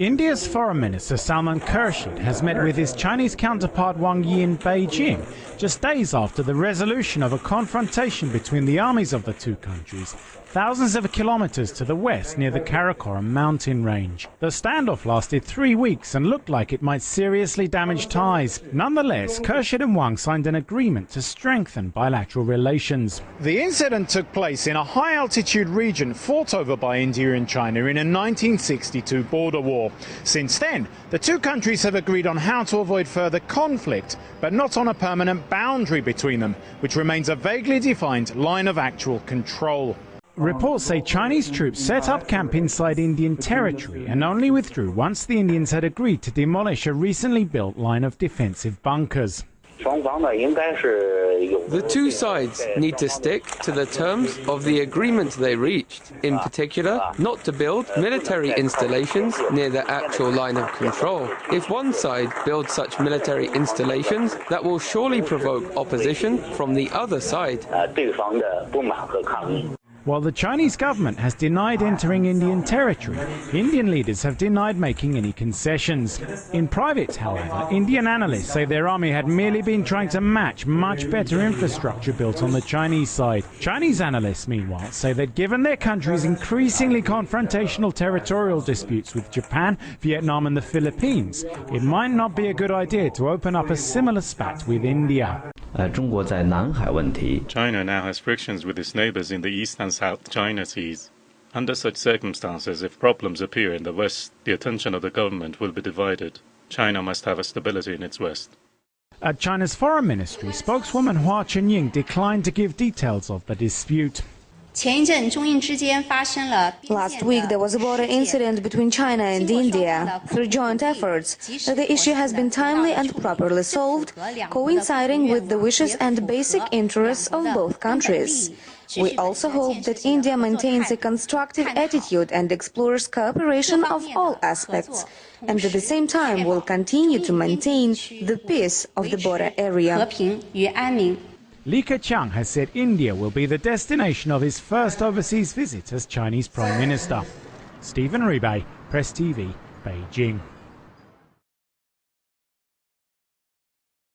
India's Foreign Minister Salman Khurshid has met with his Chinese counterpart Wang Yi in Beijing, just days after the resolution of a confrontation between the armies of the two countries, thousands of kilometers to the west near the Karakoram mountain range. The standoff lasted 3 weeks and looked like it might seriously damage ties. Nonetheless, Khurshid and Wang signed an agreement to strengthen bilateral relations. The incident took place in a high-altitude region fought over by India and China in a 1962 border war. Since then, the two countries have agreed on how to avoid further conflict, but not on a permanent boundary between them, which remains a vaguely defined line of actual control. Reports say Chinese troops set up camp inside Indian territory and only withdrew once the Indians had agreed to demolish a recently built line of defensive bunkers. The two sides need to stick to the terms of the agreement they reached, in particular, not to build military installations near the actual line of control. If one side builds such military installations, that will surely provoke opposition from the other side. While the Chinese government has denied entering Indian territory, Indian leaders have denied making any concessions. In private, however, Indian analysts say their army had merely been trying to match much better infrastructure built on the Chinese side. Chinese analysts, meanwhile, say that given their country's increasingly confrontational territorial disputes with Japan, Vietnam and the Philippines, it might not be a good idea to open up a similar spat with India. China now has frictions with its neighbors in the East and South China Seas. Under such circumstances, if problems appear in the West, the attention of the government will be divided. China must have a stability in its West. At China's foreign ministry, spokeswoman Hua Chunying declined to give details of the dispute. Last week there was a border incident between China and India. Through joint efforts, the issue has been timely and properly solved, coinciding with the wishes and basic interests of both countries. We also hope that India maintains a constructive attitude and explores cooperation of all aspects, and at the same time will continue to maintain the peace of the border area. Li Keqiang has said India will be the destination of his first overseas visit as Chinese Prime Minister. Stephen Rebay, Press TV, Beijing.